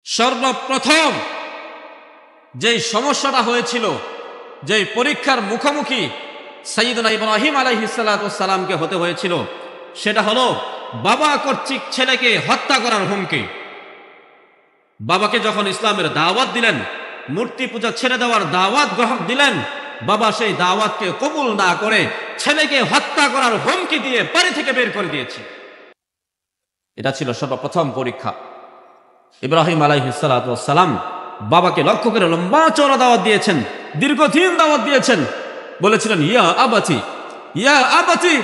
সর্বপ্রথম যেই সমস্যাটা হয়েছিল, যেই পরীক্ষার মুখোমুখি সাইয়্যিদুনা ইব্রাহিম আলাইহিস সালাতু ওয়াস সালামকে হতে হয়েছিল, সেটা হলো বাবা কর্তৃক ছেলেকে হত্যা করার হুমকি। বাবাকে যখন ইসলামের দাওয়াত দিলেন, মূর্তি পূজা ছেড়ে দেওয়ার দাওয়াত গ্রহণ দিলেন, বাবা সেই দাওয়াতকে কবুল না করে ছেলেকে হত্যা করার হুমকি দিয়ে বাড়ি থেকে বের করে দিয়েছে। এটা ছিল সর্বপ্রথম পরীক্ষা। ইব্রাহিম আলাইহিস সালাতু ওয়াস সালাম বাবাকে লক্ষ্য করে লম্বা চওড়া দাওয়াত দিয়েছেন, দীর্ঘদিন দাওয়াত দিয়েছেন। বলেছিলেন, ইয়া আবাতি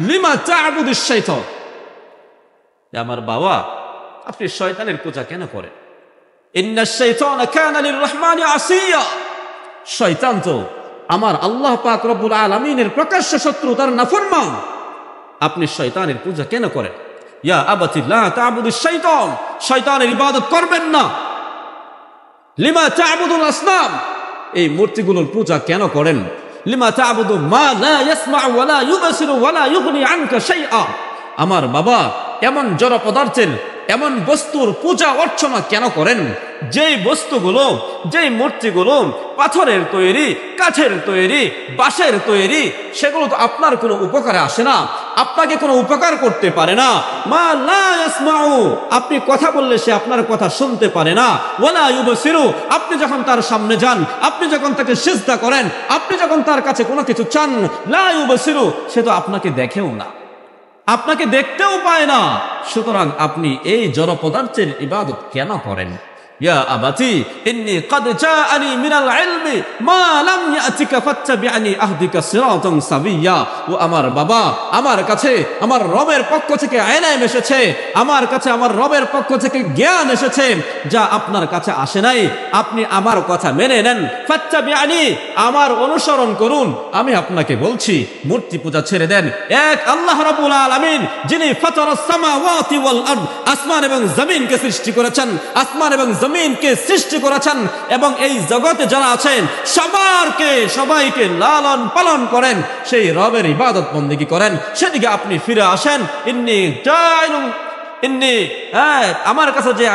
লিমা তা'বুদুশ শাইতান, আমার বাবা আপনি শয়তানের পূজা কেন করেন? ইন্নাশ শাইতানা কানা লির-রহমানি আসিয়া, শয়তান তো আমার আল্লাহ পাক রব্বুল আলামিনের প্রকাশ্য শত্রু, তার নাফরমান। আপনি শয়তানের পূজা কেন করেন? ইয়া আবাতি লা তা'বুদুশ শাইতান, শয়তানের ইবাদত করবেন না। লিমা তা'বুদুল আসনাম, এই মূর্তিগুলোর পূজা কেন করেন? লিমা তা'বুদু মা লা ইয়াসমাউ ওয়া লা ইউবসিরু ওয়া লা ইউগনি আনকা শাইআ, আমার বাবা এমন জড় পদার্থের, এমন বস্তুর পূজা অর্চনা কেন করেন যেই বস্তুগুলো, যেই মূর্তিগুলো পাথরের তৈরি, কাঠের তৈরি, বাঁশের তৈরি, সেগুলো তো আপনার কোনো উপকারে আসে না, আপনাকে কোনো উপকার করতে পারে না। মা লা ইয়াসমাউ, আপনি কথা বললে সে আপনার কথা শুনতে পারে না। ওয়ালা ইউবসিরু, আপনি যখন তার সামনে যান, আপনি যখন তাকে সিজদা করেন, আপনি যখন তার কাছে কোনো কিছু চান, লা ইউবসিরু, সে তো আপনাকে দেখেও না, আপনাকে দেখতেও পায় না। সুতরাং আপনি এই জড় পদার্থের ইবাদত কেন করেন? ইয়া আবাতি ইন্নী ক্বাদ জাআনি মিনাল ইলমি মা লাম ইয়াতিকা ফাত্তাবি'নি আহদিকা সিরাতান সাবিয়্যা, ও আমার বাবা, আমার কাছে আমার রবের পক্ষ থেকে ইলম এসেছে, আমার কাছে আমার রবের পক্ষ থেকে জ্ঞান এসেছে, যা আপনার কাছে আসে নাই। আপনি আমার কথা মেনে নেন, ফাত্তাবি'নি, আমার অনুসরণ করুন। আমি আপনাকে বলছি, মূর্তি পূজা ছেড়ে দেন। এক আল্লাহ রাব্বুল আলামিন, যিনি ফাতারাস সামাওয়াতি ওয়াল আরদ, আসমান এবং জমিনকে সৃষ্টি করেছেন, আসমান এবং জমিনকে সৃষ্টি করেছেন, এবং এই জগতে যারা আছেন সবাইকে লালন পালন করেন, সেই রবের ইবাদত বন্দেগী করেন। সেদিকে আপনি ফিরে আসেন। আমার কাছে যে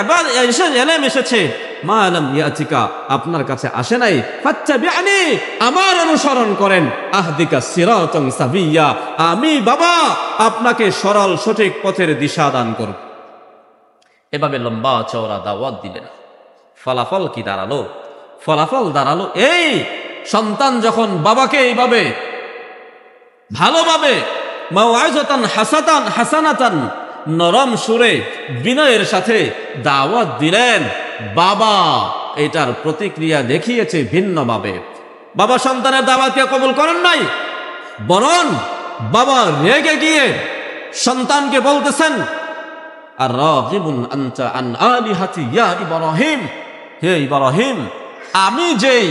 ইলম এসেছে, মা লাম ইয়াতিকা, আপনার কাছে আসে নাই, ফাত্তাবি'নি, আমার অনুসরণ করেন, আহদিকা সিরাতান সাবিয়্যা, আমি বাবা আপনাকে সরল সঠিক পথের দিশা দান করব। এভাবে লম্বা চওড়া দাওয়াত দিলেন। ফলাফল কি দাঁড়ালো? ফলাফল দাঁড়ালো এই, সন্তান যখন বাবাকে এইভাবে ভালোভাবে মাওয়াইজাতান হাসানাতান, নরম সুরে বিনয়ের সাথে দাওয়াত দিলেন, বাবা এটার প্রতিক্রিয়া দেখিয়েছে ভিন্নভাবে। বাবা সন্তানের দাওয়াতকে কবুল করেন নাই, বরং বাবা রেগে গিয়ে সন্তানকে বলতেছেন, আর রাগিবুন আনতা আন আলিহাতি ইয়া ইব্রাহিম, হে ইব্রাহিম, আমি যেই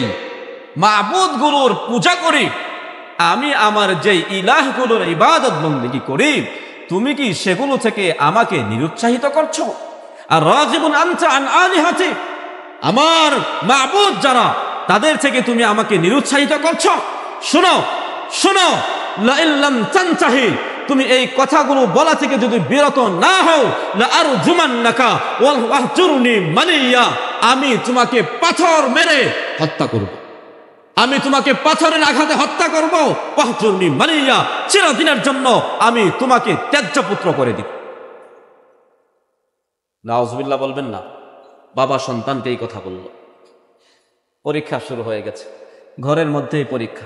মাবুদগুলোর পূজা করি, আমি আমার যেই ইলাহগুলোর ইবাদত বন্দেগী করি, তুমি কি সেগুলো থেকে আমাকে নিরুৎসাহিত করছো? আর রাগিবুন আনতা আন আলিহাতি, আমার মাবুদ যারা, তাদের থেকে তুমি আমাকে নিরুৎসাহিত করছো? শোনো, লা ইল্লাম তানতাহি, তুমি এই কথাগুলো বলা থেকে যদি বিরত না হও, লা আরজুমান্নাকা ওয়াহজুরনি মালিয়া, আমি তোমাকে পাথর মেরে হত্যা করব, আমি তোমাকে পাথরের আঘাতে হত্যা করব। ওয়াহজুরনি মালিয়া, চিরদিনের জন্য আমি তোমাকে ত্যায্য পুত্র করে দিব। নাউজুবিল্লাহ বলবেন না। বাবা সন্তানকে এই কথা বলল। পরীক্ষা শুরু হয়ে গেছে, ঘরের মধ্যেই পরীক্ষা।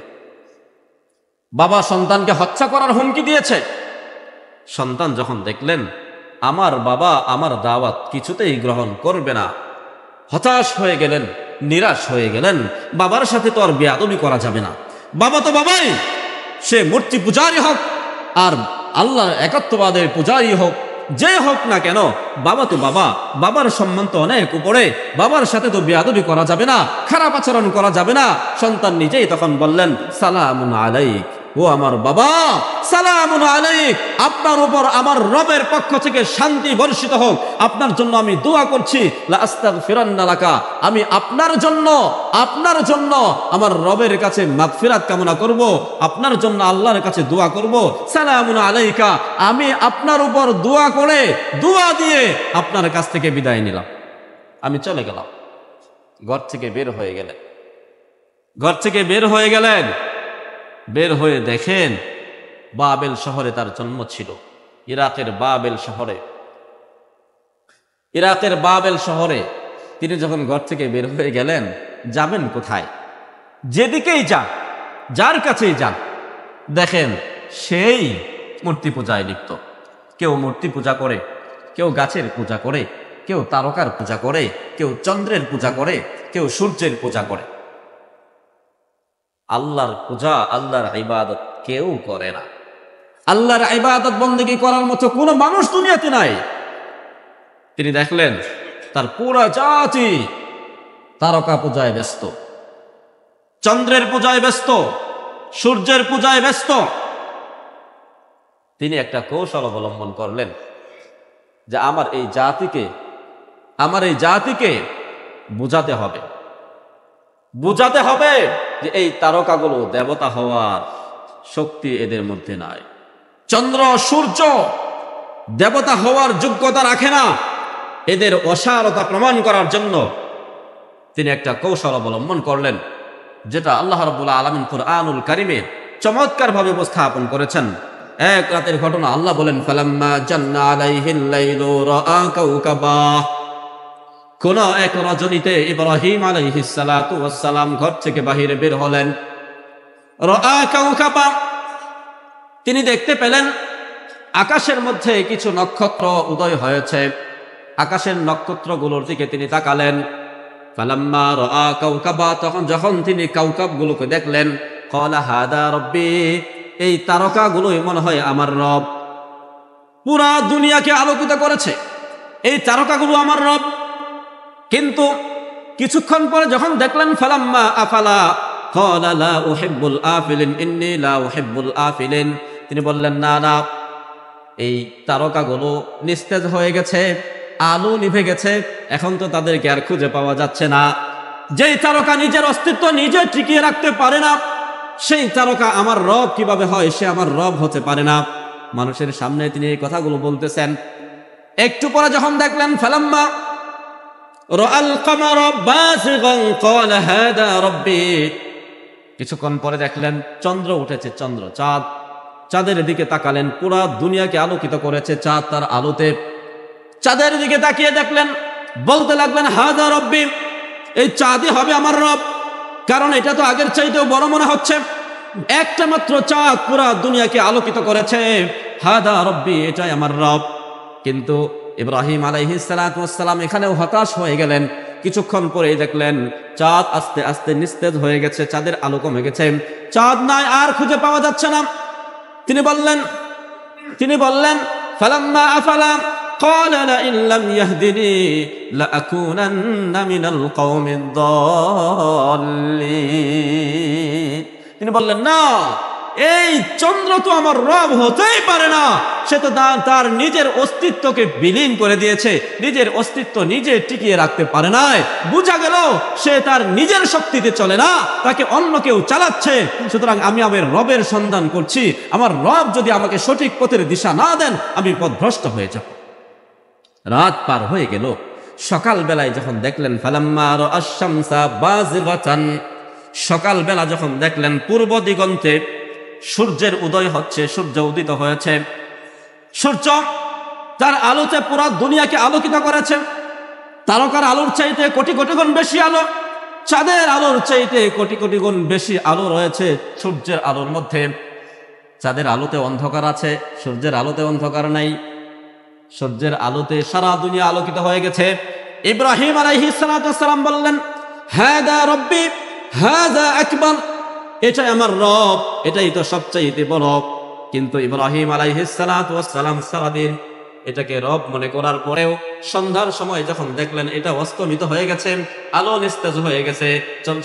বাবা সন্তানকে হত্যা করার হুমকি দিয়েছে। সন্তান যখন দেখলেন আমার বাবা আমার দাওয়াত কিছুতেই গ্রহণ করবে না, হতাশ হয়ে গেলেন, নিরাশ হয়ে গেলেন। বাবার সাথে তো আর বেয়াদবি করা যাবে না, বাবা তো বাবাই, সে মূর্তি পূজারই হোক আর আল্লাহর একত্ববাদের পূজারই হোক, যে হোক না কেন, বাবা তো বাবা, বাবার সম্মান তো অনেক উপরে, বাবার সাথে তো বেয়াদবি করা যাবে না, খারাপ আচরণ করা যাবে না। সন্তান নিজেই তখন বললেন, সালামুন আলাইক, ও আমার বাবা, সালামুন আলাইক, আপনার উপর আমার রবের পক্ষ থেকে শান্তি বর্ষিত হোক। আপনার জন্য আমি দোয়া করছি, লা আস্তাগফিরান্না লাকা, আমি আপনার জন্য আমার রবের কাছে মাগফিরাত কামনা করব, আপনার জন্য আল্লাহর কাছে দোয়া করব। সালামুন আলাইকা, আমি আপনার উপর দোয়া দিয়ে আপনার কাছ থেকে বিদায় নিলাম। আমি চলে গেলাম। ঘর থেকে বের হয়ে গেলেন, ঘর থেকে বের হয়ে গেলেন, বের হয়ে দেখেন বাবেল শহরে তার জন্ম ছিল, ইরাকের বাবেল শহরে। ইরাকের বাবেল শহরে তিনি যখন ঘর থেকে বের হয়ে গেলেন, যাবেন কোথায়? যেদিকেই যান, যার কাছেই যান, দেখেন সেই মূর্তি পূজায় লিপ্ত। কেউ মূর্তি পূজা করে, কেউ গাছের পূজা করে, কেউ তারকার পূজা করে, কেউ চন্দ্রের পূজা করে, কেউ সূর্যের পূজা করে। আল্লাহর পূজা, আল্লাহর ইবাদত কেউ করে না। আল্লাহর ইবাদত বন্দেগী করার মতো কোনো মানুষ দুনিয়াতে নাই। তিনি দেখলেন তার পুরা জাতি তারকা পূজায় ব্যস্ত, চন্দ্রের পূজায় ব্যস্ত, সূর্যের পূজায় ব্যস্ত। তিনি একটা কৌশল অবলম্বন করলেন যে আমার এই জাতিকে বুঝাতে হবে, বুঝাতে হবে যে এই তারকাগুলো দেবতা হওয়ার শক্তি এদের মধ্যে নাই। চন্দ্র সূর্য দেবতা হওয়ার যোগ্যতা রাখে না। এদের অসারতা প্রমাণ করার জন্য তিনি একটা কৌশল অবলম্বন করলেন, যেটা আল্লাহ রাব্বুল আলামিন কুরআনুল কারীমে চমৎকার ভাবে উপস্থাপন করেছেন। এক রাতের ঘটনা। আল্লাহ বলেন, ফালাম্মা জান্না আলাইহিল লাইলু রাআ কাওকাবা। কোন এক রজনীতে ইব্রাহিম আলাইহিস সালাতু ওয়াস সালাম ঘর থেকে বাহিরে বের হলেন। রাআ কাওকাবা, তিনি দেখতে পেলেন আকাশের মধ্যে কিছু নক্ষত্র উদয় হয়েছে। আকাশের নক্ষত্রগুলোর দিকে তিনি তাকালেন। ফালাম্মা রাআ কাওকাবা, যখন তিনি কাওকাবগুলোকে দেখলেন, ক্বালা হাদা রাব্বি, এই তারকাগুলোই মনে হয় আমার রব। পুরা দুনিয়াকে আলোকিত করেছে এই তারকাগুলো আমার রব। কিন্তু কিছুক্ষণ পরে যখন দেখলেন, ফালাম্মা আফালা ক্বালা লা উহিব্বুল আফিলিন, ইন্নী লা উহিব্বুল আফিলিন, তিনি বললেন না না, এই তারকাগুলো নিস্তেজ হয়ে গেছে, আলো নিভে গেছে, এখন তো তাদেরকে আর খুঁজে পাওয়া যাচ্ছে না। যেই তারকা নিজের অস্তিত্ব নিজে টিকিয়ে রাখতে পারে না, সেই তারকা আমার রব কিভাবে হয়? সে আমার রব হতে পারে না। মানুষের সামনে তিনি এই কথাগুলো বলতেছেন। একটু পরে যখন দেখলেন, ফালাম্মা রাআল কামারা বাযিগান ক্বালা হাদা রাব্বি, কিছুক্ষণ পরে দেখলেন চন্দ্র উঠেছে, চন্দ্র চাঁদ, চাঁদের দিকে তাকালেন। পুরা দুনিয়াকে আলোকিত করেছে চাঁদ তার আলোতে। চাঁদের দিকে তাকিয়ে দেখলেন, বলতে লাগলেন, হাদা রব্বি, এই চাঁদই হবে আমার রব, কারণ এটা তো আগের চাইতেও বড় মনে হচ্ছে। একটা মাত্র চাঁদ পুরা দুনিয়াকে আলোকিত করেছে, হাদা রব্বি, এটাই আমার রব। কিন্তু ইব্রাহিম আলাইহিস সালাতু ওয়াস সালাম এখানেও হতাশ হয়ে গেলেন। কিছুক্ষণ পরে দেখলেন চাঁদ আস্তে আস্তে নিস্তেজ হয়ে গেছে, চাঁদের আলো কমে গেছে, চাঁদ নাই, আর খুঁজে পাওয়া যাচ্ছে না। তিনি বললেন ফালাম্মা আফালা ক্বালা লাইন লাম ইয়াহদিনি লাআকুনান্না মিনাল কওমিদ দাল্লিন। তিনি বললেন, না, এই চন্দ্র তো আমার রব হতেই পারে না। সে তো তার নিজের অস্তিত্বকে বিলীন করে দিয়েছে, নিজের অস্তিত্ব নিজে টিকিয়ে রাখতে পারে না। বোঝা গেল সে তার নিজের শক্তিতে চলে না, তাকে অন্য কেউ চালাচ্ছে। সুতরাং আমি আমার রবের সন্ধান করছি। আমার রব যদি আমাকে সঠিক পথের দিশা না দেন, আমি পথভ্রষ্ট হয়ে যাব। রাত পার হয়ে গেল। সকাল বেলায় যখন দেখলেন, ফালাম্মা রাআশ শামসা বাযিগাতান, সকাল বেলা যখন দেখলেন পূর্ব দিগন্তে সূর্যের উদয় হচ্ছে, সূর্য উদিত হয়েছে। সূর্য তার আলোতে পুরো দুনিয়াকে আলোকিত করেছে। তারকার আলোর চাইতে কোটি কোটি গুণ বেশি আলো, চাঁদের আলোর চাইতে কোটি কোটি গুণ বেশি আলো রয়েছে সূর্যের আলোর মধ্যে। চাঁদের আলোতে অন্ধকার আছে, সূর্যের আলোতে অন্ধকার নাই। সূর্যের আলোতে সারা দুনিয়া আলোকিত হয়ে গেছে। ইব্রাহিম আলাইহিস সালাতু ওয়াস সালাম বললেন, হাদা রব্বি হাদা আকবার, এটাই আমার রব, এটাই তো সবচাইতে বড়। কিন্তু ইব্রাহিম আলাইহিস সালাতু ওয়াস সালাম সারাদিন এটাকে রব মনে করার পরেও সন্ধ্যার সময় যখন দেখলেন এটা অস্তমিত হয়ে গেছে, আলো নিস্তেজ হয়ে গেছে,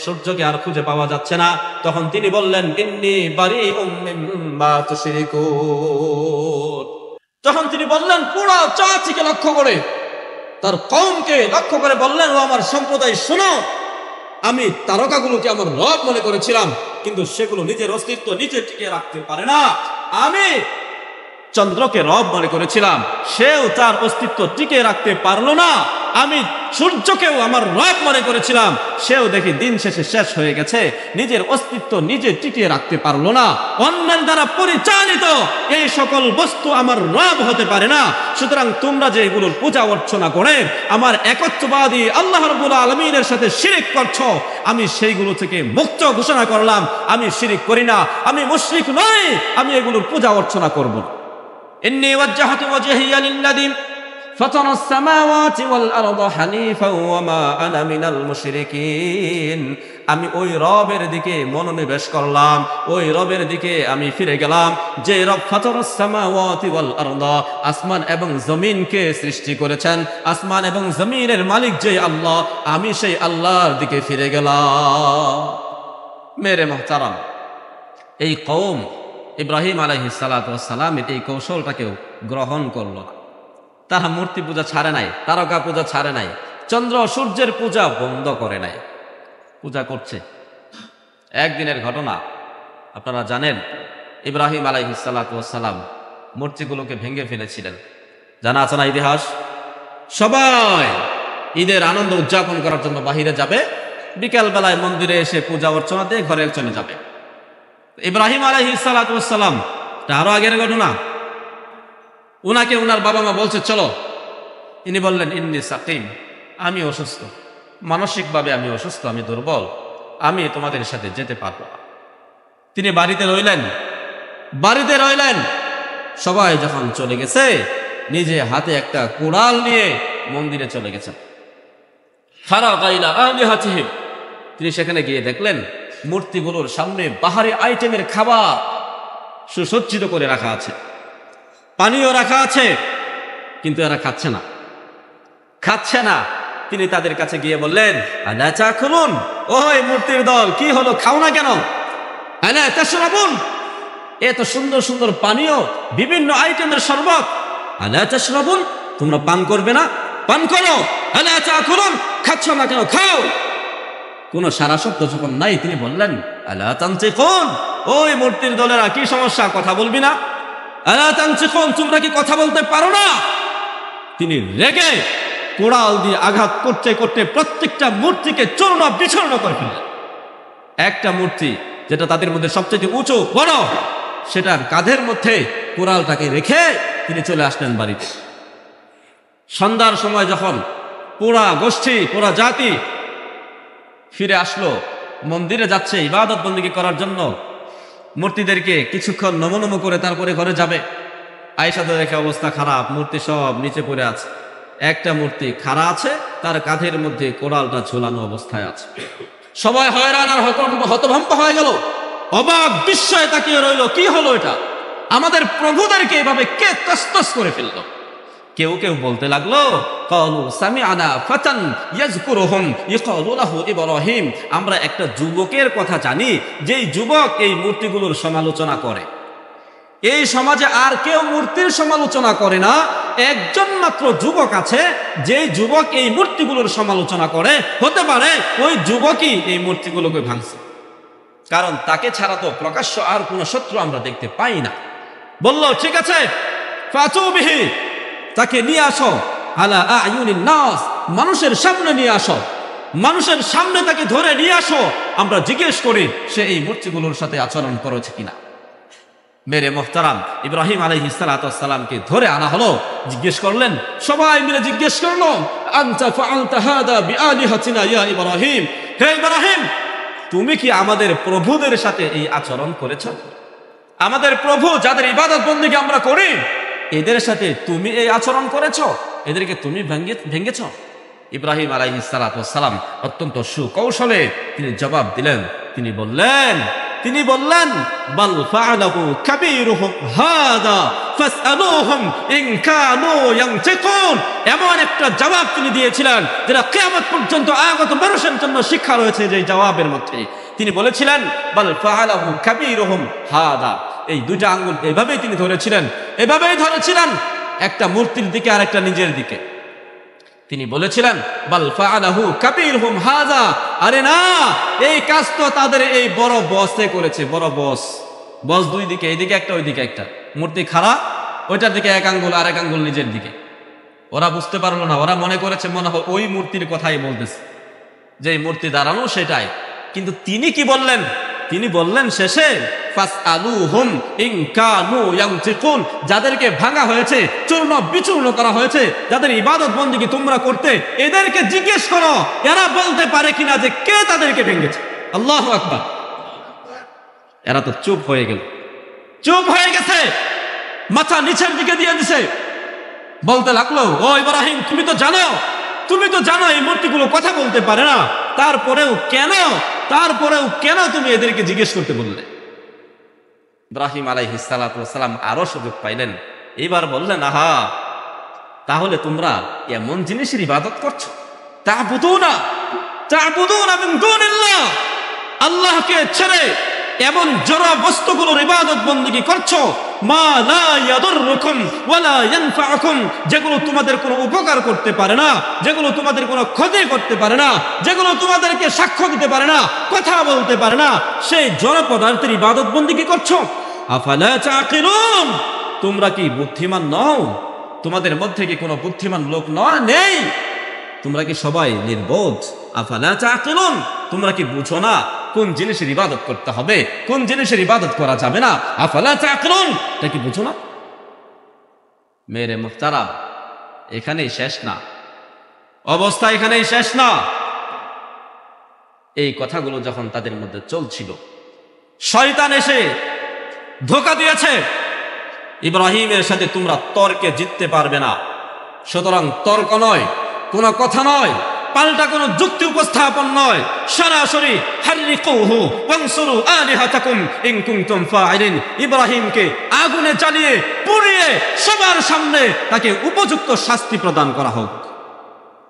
সূর্যকে আর খুঁজে পাওয়া যাচ্ছে না, তখন তিনি বললেন, ইন্নী বারিউম মিম্মা তুশরিকুন। তখন তিনি বললেন, পুরো জাতিকে লক্ষ্য করে, তার কওমকে লক্ষ্য করে বললেন, ও আমার সম্প্রদায় শোনো, আমি তারকাগুলোকে আমার রব মনে করেছিলাম, কিন্তু সেগুলো নিজের অস্তিত্ব নিজে টিকে রাখতে পারে না। আমি চন্দ্রকে রব মনে করেছিলাম, সেও তার অস্তিত্ব টিকে রাখতে পারলো না। আমি সূর্যকেও আমার রব মনে করেছিলাম, সেও দেখি দিন শেষে শেষ হয়ে গেছে, নিজের অস্তিত্ব নিজে টিকিয়ে রাখতে পারলো না। অন্যের দ্বারা পরিচালিত এই সকল বস্তু আমার রব হতে পারে না। সুতরাং তোমরা যে এগুলোর পূজা অর্চনা করে আমার একত্ববাদী আল্লাহ রাব্বুল আলামিনের সাথে শিরিক করছো, আমি সেইগুলো থেকে মুক্ত ঘোষণা করলাম, আমি শিরিক করি না, আমি মুশরিক নই, আমি এগুলোর পূজা অর্চনা করব না। ইন্নী ওয়াজ্জাহতু ওয়াজহিয়া লিল্লাযী ফাতারাস সামাওয়াতি ওয়াল আরদা হানিফাও ওয়া মা আনা মিনাল মুশরিকিন। আমি ওই রবের দিকে মনোনিবেশ করলাম, ওই রবের দিকে আমি ফিরে গেলাম যে রব ফাতারাস সামাওয়াতি ওয়াল আরদা, আসমান এবং জমিনকে সৃষ্টি করেছেন, আসমান এবং জমিনের মালিক যে আল্লাহ, আমি সেই আল্লাহর দিকে ফিরে গেলাম। মেরে মুহতারাম, এই কওম ইব্রাহিম আলাইহিস সালাতু ওয়াস সালামের এই কৌশলটাকেও গ্রহণ করল না। তারা মূর্তি পূজা ছাড়ে নাই, তারকা পূজা ছাড়ে নাই, চন্দ্র সূর্যের পূজা বন্ধ করে নাই, পূজা করছে। একদিনের ঘটনা আপনারা জানেন, ইব্রাহিম আলাইহিস সালাতু ওয়াস সালাম মূর্তিগুলোকে ভেঙে ফেলেছিলেন, জানা আছে না ইতিহাস? সবাই ঈদের আনন্দ উদযাপন করার জন্য বাহিরে যাবে, বিকেল বেলায় মন্দিরে এসে পূজা অর্চনা দিয়ে ঘরে চলে যাবে। ইব্রাহিম আলাইহিস সালাতু ওয়াস সালাম, আরো আগের ঘটনা, উনাকে উনার বাবা মা বলছে চলো, তিনি বললেন ইন্নী সাকিম, আমি অসুস্থ, মানসিকভাবে আমি অসুস্থ, আমি দুর্বল, আমি তোমাদের সাথে যেতে পারবো না। তিনি বাড়িতে রইলেন। সবাই যখন চলে গেছে, নিজে হাতে একটা কুড়াল নিয়ে মন্দিরে চলে গেছেন। ফারাগা ইলা আলিহাতিহিম, তিনি সেখানে গিয়ে দেখলেন মূর্তিগুলোর সামনে বাহারি আইটেমের খাবার সুসজ্জিত করে রাখা আছে, পানীয় রাখা আছে, কিন্তু এরা খাচ্ছে না। তিনি তাদের কাছে গিয়ে বললেন আলা তাকুলুন, ওই মূর্তির দল, কি হলো, খাও না কেন? আলা তাশরাবুন, এত সুন্দর সুন্দর পানীয়, বিভিন্ন আইটেমের শরবত, আলা তাশরাবুন, তোমরা পান করবে না? পান করো। আলা তাকুলুন, খাচ্ছ না কেন? খাও। কোন সারা শব্দ যখন নাই, তিনি বললেন আলা তানতিকুন, ওই মূর্তির দলেরা, কি সমস্যা, কথা বলবি না? আলা তানতিকুন, তোমরা কি কথা বলতে পারো না? তিনি রেগে কোড়াল দিয়ে আঘাত করতে করতে প্রত্যেকটা মূর্তিকে চূর্ণ বিচূর্ণ করে ফেললেন। একটা মূর্তি যেটা তাদের মধ্যে সবচেয়ে উঁচু বড়, সেটার কাঁধের মধ্যে কোড়ালটাকে রেখে তিনি চলে আসলেন বাড়িতে। সন্ধ্যার সময় যখন পুরা গোষ্ঠী, পুরা জাতি ফিরে আসলো, মন্দিরে যাচ্ছে ইবাদত বন্দেগী করার জন্য, মূর্তিদেরকে কিছুক্ষণ নমনম করে তারপরে ঘরে যাবে। আয়েশা তো দেখে অবস্থা খারাপ, মূর্তি সব নিচে পড়ে আছে, একটা মূর্তি খাড়া আছে, তার কাঁধের মধ্যে কোড়ালটা ঝোলানো অবস্থায় আছে। সবাই হয়রান আর হতভম্ব হয়ে গেল, অবাক বিস্ময়ে তাকিয়ে রইল, কি হলো এটা? আমাদের প্রভুদেরকে এভাবে কে তসতস করে ফেললো? কেউ কেউ বলতে লাগলো ক্বালু সামি'না ফাতান ইয়াযকুরুহুম ইকালু লাহু ইব্রাহিম, আমরা একটা যুবকের কথা জানি, যেই যুবক এই মূর্তিগুলোর সমালোচনা করে। এই সমাজে আর কেউ মূর্তির সমালোচনা করে না, একজন মাত্র যুবক আছে, যেই যুবক এই মূর্তিগুলোর সমালোচনা করে। হতে পারে ওই যুবকই এই মূর্তিগুলোকে ভাঙছে, কারণ তাকে ছাড়া তো প্রকাশ্য আর কোনো শত্রু আমরা দেখতে পাই না। বলল ঠিক আছে, ফাতু বিহি, তাকে নিয়ে আসো, আলা আয়ুনিন নাস, মানুষের সামনে নিয়ে আসো, মানুষের সামনে তাকে ধরে নিয়ে আসো, আমরা জিজ্ঞেস করি সে এই মূর্তিগুলোর সাথে আচরণ করেছে কিনা। মেরে মুহতারাম, ইব্রাহিম আলাইহিস সালাতু ওয়াস সালামকে ধরে আনা হলো, জিজ্ঞেস করলেন, সবাই মিলে জিজ্ঞেস করলো আনতা ফাআলতা হাদা বিআলিহাতিনা ইয়া ইব্রাহিম, হে ইব্রাহিম, তুমি কি আমাদের প্রভুদের সাথে এই আচরণ করেছ? আমাদের প্রভু যাদের ইবাদত বন্দেগী আমরা করি, এদের সাথে তুমি এই আচরণ করেছ, এদেরকে তুমি ভেঙেছ? ইব্রাহিম আলাইহিস সালাতু ওয়াস সালাম অত্যন্ত সুকৌশলে তিনি জবাব দিলেন। তিনি বললেন বাল ফাআলাহু কাবীরুহুম হাদা ফাসআলুহুম ইন কানু ইয়ানতিকুন। এমন একটা জবাব তিনি দিয়েছিলেন যেটা কিয়ামত পর্যন্ত আগত মানুষের জন্য শিক্ষা রয়েছে। যে জবাবের মধ্যে তিনি বলেছিলেন বাল ফাআলাহু কাবীরুহুম হাদা, এই দুইটা আঙ্গুল এভাবেই তিনি ধরেছিলেন, একটা মূর্তির দিকে আর একটা নিজের দিকে। তিনি বলেছিলেন বাল ফাআলাহু কাবীরুহুম হাযা, আরে না, এই কাজ তো তাদের এই বড় বসে করেছে। বড় বস দুই দিকে, এইদিকে একটা ওইদিকে একটা, মূর্তি খাড়া, ওইটার দিকে এক আঙ্গুল আর এক আঙ্গুল নিজের দিকে। ওরা বুঝতে পারলো না, ওরা মনে করেছে মনে হয় ওই মূর্তির কথাই বলতেছে, যে মূর্তি দাঁড়ানো সেটাই। কিন্তু তিনি কি বললেন? তিনি বললেন শেষে, ফাসআলুহুম ইন কানু ইয়ানতিকুন, যাদেরকে ভাঙা হয়েছে, চূর্ণ বিচূর্ণ করা হয়েছে, যাদের ইবাদত বন্দেগী তোমরা করতে, এদেরকে জিজ্ঞেস করো এরা বলতে পারে কিনা যে কে তাদেরকে ভেঙেছে। আল্লাহু আকবার। এরা তো চুপ হয়ে গেল, চুপ হয়ে গেছে, মাথা নিচের দিকে দিয়ে দিছে। বলতে লাগলো, ও ইব্রাহিম, তুমি তো জানো এই মূর্তিগুলো কথা বলতে পারে না, তারপরেও কেন তুমি এদেরকে জিজ্ঞেস করতে বললে? ইব্রাহিম আলাইহিস সালাতু ওয়াস সালাম আরো সুযোগ পাইলেন। এবার বললেন, আহা, তাহলে তোমরা এমন জিনিসের ইবাদত করছো, তা'বুদুনা মিন দুনিল্লাহ, আল্লাহকে ছেড়ে এমন জড় বস্তুগুলোর ইবাদত বন্দেগী করছো, মা লা ইয়াদুররুকুম ওয়া লা ইয়ানফাউকুম, যেগুলো তোমাদের কোনো উপকার করতে পারে না, যেগুলো তোমাদের কোনো ক্ষতি করতে পারে না, যেগুলো তোমাদেরকে সাক্ষ্য দিতে পারে না, কথা বলতে পারে না, সেই জড় পদার্থের ইবাদত বন্দেগী করছো। আফালা তাকিলুন, তোমরা কি বুদ্ধিমান নও? তোমাদের মধ্যে কি কোনো বুদ্ধিমান লোক নেই? তোমরা কি সবাই নির্বোধ? আফালা তাকিলুন, তোমরা কি বুঝো না কোন জিনিসের ইবাদত করতে হবে, কোন জিনিসের ইবাদত করা যাবে না? আফালা তাকিলুন, এটা কি বুঝো না? মেরে মুহতারাম, এখানেই শেষ না, অবস্থা এখানেই শেষ না। এই কথাগুলো যখন তাদের মধ্যে চলছিল, শয়তান এসে ধোঁকা দিয়েছে, ইব্রাহিমের সাথে তোমরা তর্কে জিততে পারবে না, সুতরাং তর্ক নয়, কোনো কথা নয়, পাল্টা কোনো যুক্তি উপস্থাপন নয়, সরাসরি হাররিকুহু ওয়ানসুরু আলিহাতাকুম ইন কুনতুম ফাইলিন, ইব্রাহিমকে আগুনে জ্বালিয়ে পুড়িয়ে সবার সামনে তাকে উপযুক্ত শাস্তি প্রদান করা হোক।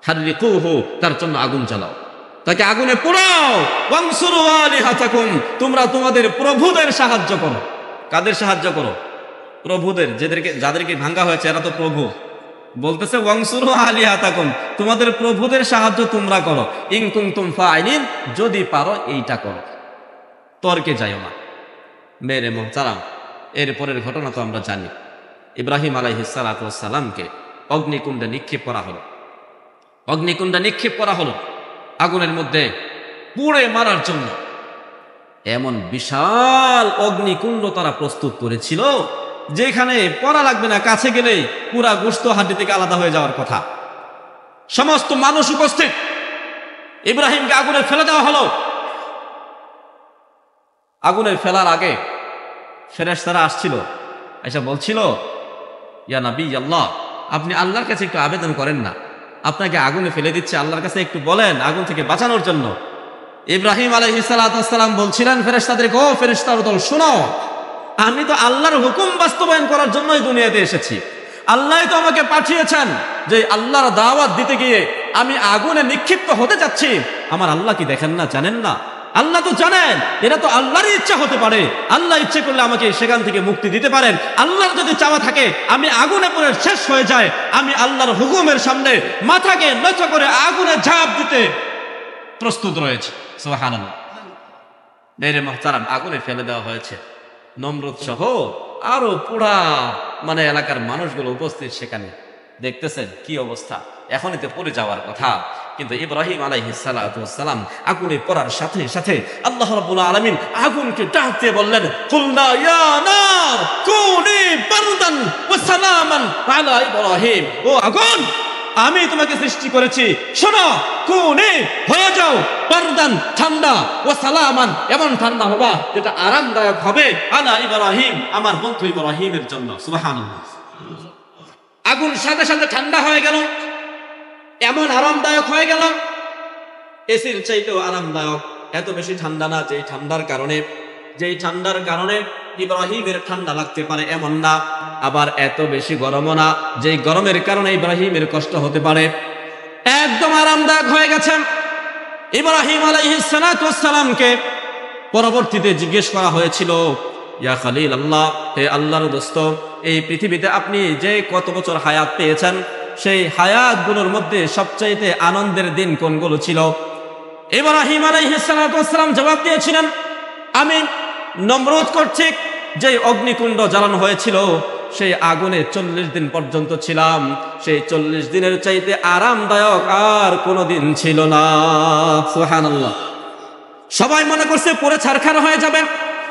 হাররিকুহু, তার জন্য আগুন জ্বালাও, তাকে আগুনে পোড়াও। ওয়ানসুরু আলিহাতাকুম, তোমরা তোমাদের প্রভুদের সাহায্য করো। কাদের সাহায্য করো? প্রভুদের, যাদেরকে ভাঙা হয়েছে এরা তো প্রভু। বলতেছে ওয়ানসুরু আলিহাতাকুম, তোমাদের প্রভুদের সাহায্য তোমরা করো। ইন কুনতুম ফাইলিন, যদি পারো এইটা করো, তর্কে যাইও না। মেরে মুহতারাম, এরপরের ঘটনা তো আমরা জানি। ইব্রাহিম আলাইহিস সালাতু ওয়াস সালামকে অগ্নিকুণ্ডে নিক্ষেপ করা হলো, আগুনের মধ্যে পুড়ে মারার জন্য। এমন বিশাল অগ্নিকুণ্ড তারা প্রস্তুত করেছিল যেখানে পড়া লাগবে না, কাছে গেলেই পুরা গোশত হাড্ডি থেকে আলাদা হয়ে যাওয়ার কথা। সমস্ত মানুষ উপস্থিত, ইব্রাহিমকে আগুনে ফেলে দেওয়া হলো। আগুনে ফেলার আগে ফেরেশতারা আসছিল, এসে বলছিল, ইয়া নবী আল্লাহ, আপনি আল্লাহর কাছে একটু আবেদন করেন না, আপনাকে আগুনে ফেলে দিচ্ছে, আল্লাহর কাছে একটু বলেন আগুন থেকে বাঁচানোর জন্য। ইব্রাহিম আলাইহিস সালাতু ওয়াস সালাম বলছিলেন ফেরেশতাদেরকে, ও ফেরেশতার দল, শোনো, আমি তো আল্লাহর হুকুম বাস্তবায়ন করার জন্যই দুনিয়াতে এসেছি। আল্লাহ তো আমাকে পাঠিয়েছেন যে আল্লাহর দাওয়াত দিতে গিয়ে আমি আগুনে নিক্ষিপ্ত হতে যাচ্ছি। আমার আল্লাহ কি দেখেন না, জানেন না? আল্লাহ তো জানেন, এটা তো আল্লাহরই ইচ্ছা হতে পারে। আল্লাহ ইচ্ছে করলে আমাকে সেখান থেকে মুক্তি দিতে পারেন। আল্লাহর যদি চাওয়া থাকে আমি আগুনে পড়ে শেষ হয়ে যায়, আমি আল্লাহর হুকুমের সামনে মাথাকে নত করে আগুনে ঝাঁপ দিতে প্রস্তুত রয়েছে। সুবহানাল্লাহ। মেরে মুহতারাম, আগুনে ফেলে দেওয়া হয়েছে। নমরুদ সহ আরো পুরা এলাকার মানুষগুলো উপস্থিত সেখানে, দেখতেছেন কি অবস্থা, এখনই তো পড়ে যাওয়ার কথা। কিন্তু ইব্রাহিম আলাইহিস সালাতু ওয়াস সালাম আগুনে পড়ার সাথে সাথে আল্লাহ রাব্বুল আলামিন আগুনকে ডাক দিয়ে বললেন, কুলনা ইয়া নার কুনি বারদান ওয়া সালামান আলা ইব্রাহিম, ও আগুন, আমি তোমাকে সৃষ্টি করেছি, শোনো, কুনি, হয়ে যাও বারদান, ঠান্ডা, ও সালামান, এমন ঠান্ডা হবা যেটা আরামদায়ক হবে, আলা ইব্রাহিম, আমার বন্ধু ইব্রাহিমের জন্য। সুবহানাল্লাহ। আগুন সাথে সাথে ঠান্ডা হয়ে গেল, এমন আরামদায়ক হয়ে গেল, এসির চাইতেও আরামদায়ক। এত বেশি ঠান্ডা না যেই ঠান্ডার কারণে ইব্রাহিমের ঠান্ডা লাগতে পারে এমন না, আবার এত বেশি গরমও না যেই গরমের কারণে ইব্রাহিমের কষ্ট হতে পারে। একদম আরামদায়ক হয়ে গেছে। ইব্রাহিম আলাইহিস সালাতু ওয়াস সালামকে পরবর্তীতে জিজ্ঞেস করা হয়েছিল, ইয়া খলিল আল্লাহ, হে আল্লাহর দোস্ত, এই পৃথিবীতে আপনি যে কত বছর হায়াত পেয়েছেন, সেই হায়াতগুলোর মধ্যে সবচাইতে আনন্দের দিন কোনগুলো ছিল? ইব্রাহিম আলাইহিস সালাতু ওয়াস সালাম জবাব দিয়েছিলেন, আমি নমরুদ কর্তৃক যে অগ্নিকুণ্ড জ্বালানো হয়েছিল সেই আগুনে 40 দিন পর্যন্ত ছিলাম। সেই 40 দিনের চাইতে আরামদায়ক আর কোনো দিন ছিল না। সুবহানাল্লাহ। সবাই মনে করছে পরে ছারখার হয়ে যাবে,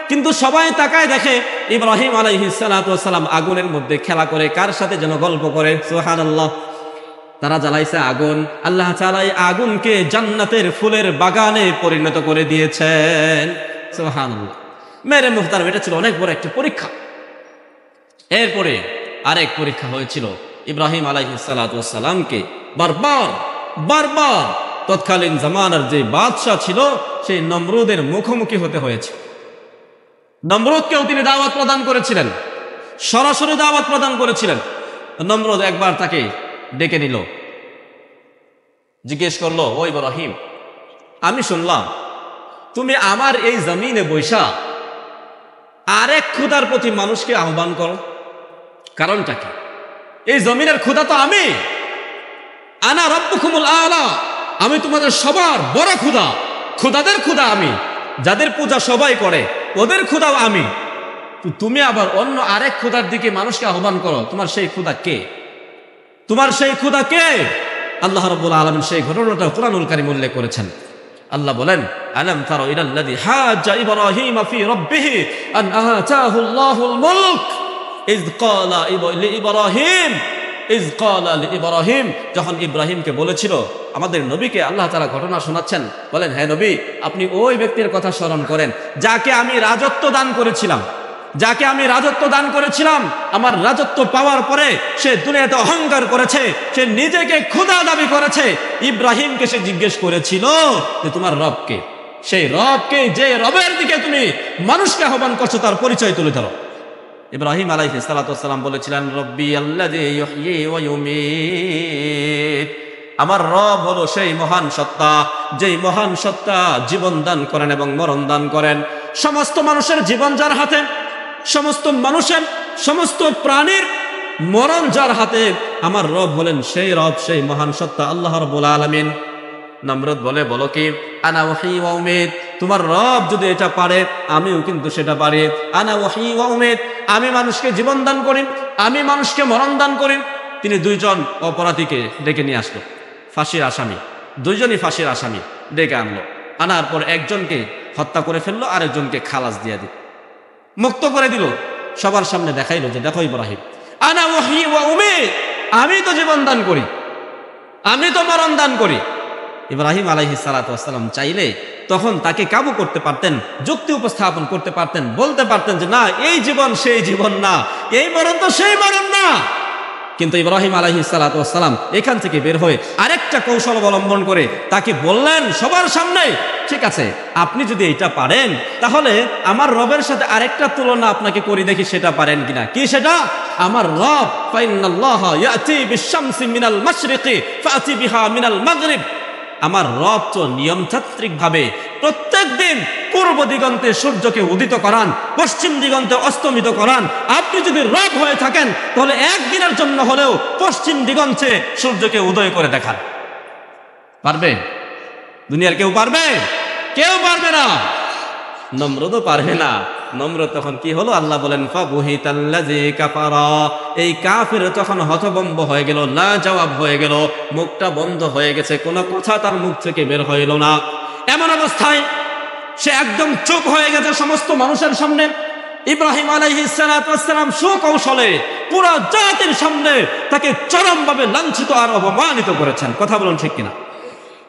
কিন্তু সবাই তাকায় দেখে ইব্রাহিম আলাইহিস সালাতু ওয়াস সালাম আগুনের মধ্যে খেলা করে, কার সাথে যেন গল্প করে। সুবহানাল্লাহ। তারা জ্বালাইছে আগুন, আল্লাহ তাআলা এই আগুনকে জান্নাতের ফুলের বাগানে পরিণত করে দিয়েছেন। সুবহানাল্লাহ। মেরে মুহতারাম, এটা ছিল অনেক বড় একটা পরীক্ষা। এরপরে আরেক পরীক্ষা হয়েছিল, ইব্রাহিম আলাইহিস সালাতু ওয়াস সালামকে বারবার তৎকালীন জামানার যে বাদশাহ ছিল সেই নমরুদের মুখোমুখি হতে হয়েছে। নমরুদকেও তিনি দাওয়াত প্রদান করেছিলেন, সরাসরি দাওয়াত প্রদান করেছিলেন। নমরুদ একবার তাকে ডেকে নিল, জিজ্ঞেস করলো, ও ইব্রাহিম, আমি শুনলাম তুমি আমার এই জমিনে বৈশা আরেক খোদার প্রতি মানুষকে আহ্বান করো, কারণটা কি? এই জমিনের খোদা তো আমি, আনা রাব্বুকুমুল আলা, আমি তোমাদের সবার বড় খোদা, খোদাদের খোদা আমি, যাদের পূজা সবাই করে ওদের খোদাও আমি। তুমি আবার অন্য আরেক খোদার দিকে মানুষকে আহ্বান করো, তোমার সেই খোদা কে? তোমার সেই খোদা কে? আল্লাহ রাব্বুল আলামিন সেই ঘটনাটা কুরআনুল কারীম উল্লেখ করেছেন। আল্লাহ বলেন, আলাম তারা ইলাল্লাযী হাজ্জা ইব্রাহিম ফি রাব্বিহি আন আতাহু আল্লাহুল মুলক ইয ক্বালা লিইব্রাহিম, যখন ইব্রাহিমকে বলেছিল, আমাদের নবীকে আল্লাহ তাআলা ঘটনা শোনাচ্ছেন, বলেন, হে নবী, আপনি ওই ব্যক্তির কথা স্মরণ করেন যাকে আমি রাজত্ব দান করেছিলাম, আমার রাজত্ব পাওয়ার পরে সে দুনিয়াতে অহংকার করেছে, সে নিজেকে খোদা দাবি করেছে। ইব্রাহিমকে সে জিজ্ঞেস করেছিল যে তোমার রবকে? সেই রবকে, যে রবের দিকে তুমি মানুষকে আহ্বান করছো, তার পরিচয় তুলে ধরো। ইব্রাহিম আলাইহিস সালাতু ওয়াস সালাম বলেছিলেন, রব্বি আল্লাযী ইহয়ী ওয়া ইউমীত, আমার রব হলো সেই মহান সত্তা, যেই মহান সত্তা জীবন দান করেন এবং মরণ দান করেন। সমস্ত মানুষের জীবন যার হাতে, সমস্ত প্রাণীর মরণ যার হাতে, আমার রব হলেন সেই রব, সেই মহান সত্তা আল্লাহ রাব্বুল আলামিন। নমরুদ বলে, বলো কি? আনা ওয়াহয়ী ওয়া উমীত, তোমার রব যদি এটা পারে আমিও কিন্তু সেটা পারি। আনা ওয়াহয়ী ওয়া উমীত, আমি মানুষকে জীবন দান করি, আমি মানুষকে মরণ দান করি। তিনি দুইজন অপরাধীকে ডেকে নিয়ে আসলো, ফাঁসির আসামি, দুইজনই ফাঁসির আসামি ডেকে আনলো। আনার পর একজনকে হত্যা করে ফেললো, আরেকজনকে খালাস দিয়ে দিল, মুক্ত করে দিল। সবার সামনে দেখাইলো যে দেখো ইব্রাহিম, আনা ওয়াহয়ী ওয়া উমীত, আমি তো জীবন দান করি, আমি তো মরণ দান করি। ইব্রাহিম আলাইহিস সালাতু ওয়াস সালাম চাইলে তখন তাকে কাবু করতে পারতেন, যুক্তি উপস্থাপন করতে পারতেন, বলতে পারতেন যে না, এই জীবন সেই জীবন না, এই মরণ তো সেই মরণ না। কিন্তু ইব্রাহিম আলাইহিস সালাতু ওয়াস সালাম এখান থেকে বের হয়ে আরেকটা কৌশল অবলম্বন করে তাকে বললেন সবার সামনে, ঠিক আছে, আপনি যদি এটা পারেন তাহলে আমার রবের সাথে আরেকটা তুলনা আপনাকে করে দেখি, সেটা পারেন কিনা। কি সেটা? আমার রব, ফাইন্নাল্লাহা ইয়াতি বিশ-শামসি মিনাল মাশরিকি ফাতি বিহা মিনাল মাগরিব, আমার রব তো নিয়মতান্ত্রিক ভাবে প্রত্যেক দিন পূর্ব দিগন্তে সূর্যকে উদিত করান, পশ্চিম দিগন্তে অস্তমিত করান। আপনি যদি রব হয়ে থাকেন তাহলে একদিনের জন্য হলেও পশ্চিম দিগন্তে সূর্যকে উদয় করে দেখান। পারবে? দুনিয়ার কেউ পারবে? কেউ পারবে না। নমরুদও পারবে না। নমরুদ তখন কি হলো? আল্লাহ বলেন, ফাবুহিতাল্লাযী কাফারা, এই কাফির তখন হতভম্ব হয়ে গেল, না জবাব হয়ে গেল, মুখটা বন্ধ হয়ে গেছে, কোনো কথা তার মুখ থেকে বের হইল না। এমন অবস্থায় সে একদম চুপ হয়ে গেছে সমস্ত মানুষের সামনে। ইব্রাহিম আলাইহিস সালাতু ওয়াস সালাম সুকৌশলে পুরো জাতির সামনে তাকে চরমভাবে লাঞ্ছিত আর অপমানিত করেছেন। কথা বলুন ঠিক কিনা?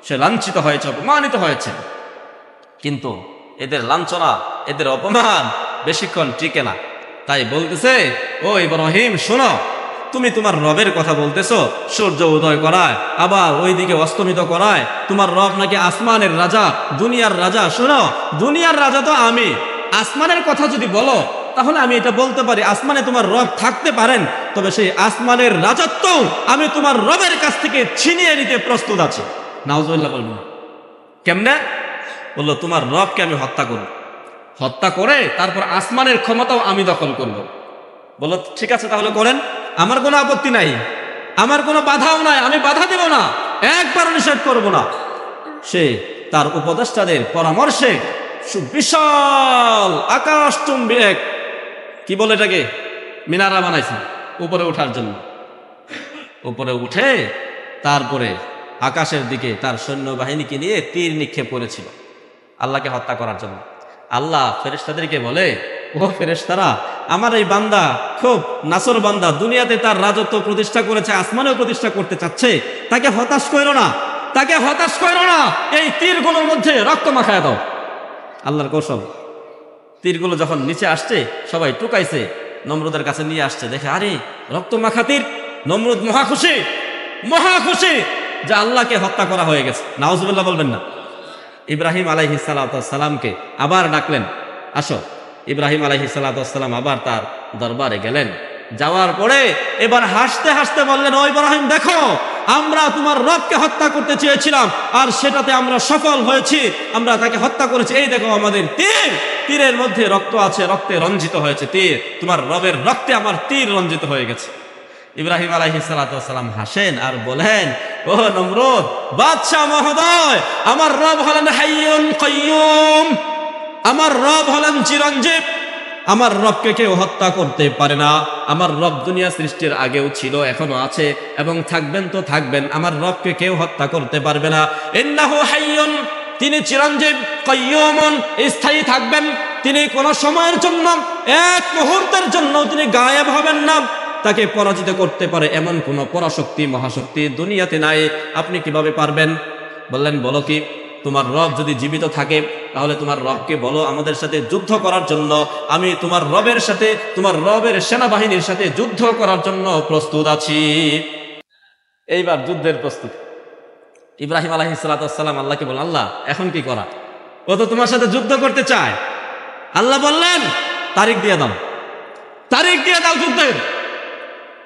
সে লাঞ্ছিত হয়েছে, অপমানিত হয়েছে। কিন্তু এদের লাঞ্ছনা, এদের অপমান বেশিক্ষণ টিকে না। তাই বলতেছে, ও ইব্রাহিম শোনো, তুমি তোমার রবের কথা বলতেছো, সূর্য উদয় করায় আবার ওইদিকে অস্তমিত করায়, তোমার রব নাকি আসমানের রাজা, দুনিয়ার রাজা। শোনো, দুনিয়ার রাজা তো আমি, আসমানের কথা যদি বলো তাহলে আমি এটা বলতে পারি, আসমানে তোমার রব থাকতে পারেন, তবে সেই আসমানের রাজত্ব আমি তোমার রবের কাছ থেকে ছিনিয়ে নিতে প্রস্তুত আছি। নাউজুবিল্লাহ বলবো না। কেমনে? বললো, তোমার রবকে আমি হত্যা করব, হত্যা করে তারপর আসমানের ক্ষমতাও আমি দখল করব। বললো, ঠিক আছে তাহলে করেন, আমার কোনো আপত্তি নাই, আমার কোনো বাধাও নাই, আমি বাধা দেব না, একবার নিষেধ করব না। সে তার উপদেষ্টাদের পরামর্শে বিশাল আকাশচুম্বী এক, কি বলে এটাকে, মিনারা বানাইছেন উপরে ওঠার জন্য। উপরে উঠে তারপরে আকাশের দিকে তার সৈন্যবাহিনীকে নিয়ে তীর নিক্ষেপ করেছিল আল্লাহকে হত্যা করার জন্য। আল্লাহ ফেরেশতাদেরকে বলে, ও ফেরেশতারা, আমার এই বান্দা খুব নাসর বান্দা, দুনিয়াতে তার রাজত্ব প্রতিষ্ঠা করেছে, আসমানেও প্রতিষ্ঠা করতে চাচ্ছে, তাকে হতাশ করো না, তাকে হতাশ করো না, এই তীরগুলোর মধ্যে রক্ত মাখায় দাও। আল্লাহর কৌশল, তীরগুলো যখন নিচে আসছে সবাই টুকাইছে, নমরুদের কাছে নিয়ে আসছে, দেখে আরে রক্ত মাখা তীর। নমরুদ মহা খুশি, মহা খুশি যে আল্লাহকে হত্যা করা হয়ে গেছে। নাউজুবিল্লাহ বলবেন না। ইব্রাহিম আলাইহিস সালামকে আবার ডাকলেন, আসো। ইব্রাহিম আলাইহিস সালাম আবার তার দরবারে গেলেন। যাওয়ার পরে এবার হাসতে হাসতে বললেন, ও ইব্রাহিম, দেখো আমরা তোমার রবকে হত্যা করতে চেয়েছিলাম আর সেটাতে আমরা সফল হয়েছি, আমরা তাকে হত্যা করেছি। এই দেখো আমাদের তীর, তীরের মধ্যে রক্ত আছে, রক্তে রঞ্জিত হয়েছে তীর, তোমার রবের রক্তে আমার তীর রঞ্জিত হয়ে গেছে। ইব্রাহিম আলাইহিস সালাম হাসেন আর বলেন, ও নমরুদ বাদশাহ মহোদয়, আমার রব হলেন হাইয়ুন কাইয়ুম, আমার রব হলেন চিরঞ্জীব, আমার রবকে কেউ হত্যা করতে পারে না। আমার রব দুনিয়া সৃষ্টির আগেও ছিল, এখনো আছে এবং থাকবেন তো থাকবেন। আমার রবকে কেউ হত্যা করতে পারবে না। ইন্নাহু হাইয়ুন, তিনি চিরঞ্জীব, কাইয়ুমুন, স্থায়ী থাকবেন, তিনি কোন সময়ের জন্য, এক মুহূর্তের জন্য তিনি গায়েব হবেন না। তাকে পরাজিত করতে পারে এমন কোন পরাশক্তি মহাশক্তি দুনিয়াতে নাই। আপনি কিভাবে পারবেন? বললেন, বলো কি? তোমার রব যদি জীবিত থাকে তাহলে তোমার রবকে বলো আমাদের সাথে যুদ্ধ করার জন্য, আমি তোমার রবের সাথে, তোমার রবের সেনাবাহিনীর সাথে যুদ্ধ করার জন্য প্রস্তুত আছি। এইবার যুদ্ধের প্রস্তুতি। ইব্রাহিম আলাইহিস সালাম আল্লাহকে বলেন, আল্লাহ এখন কি করা? ও তো তোমার সাথে যুদ্ধ করতে চায়। আল্লাহ বললেন, তারিখ দিয়ে দাও, তারিখ দিয়ে দাও যুদ্ধের।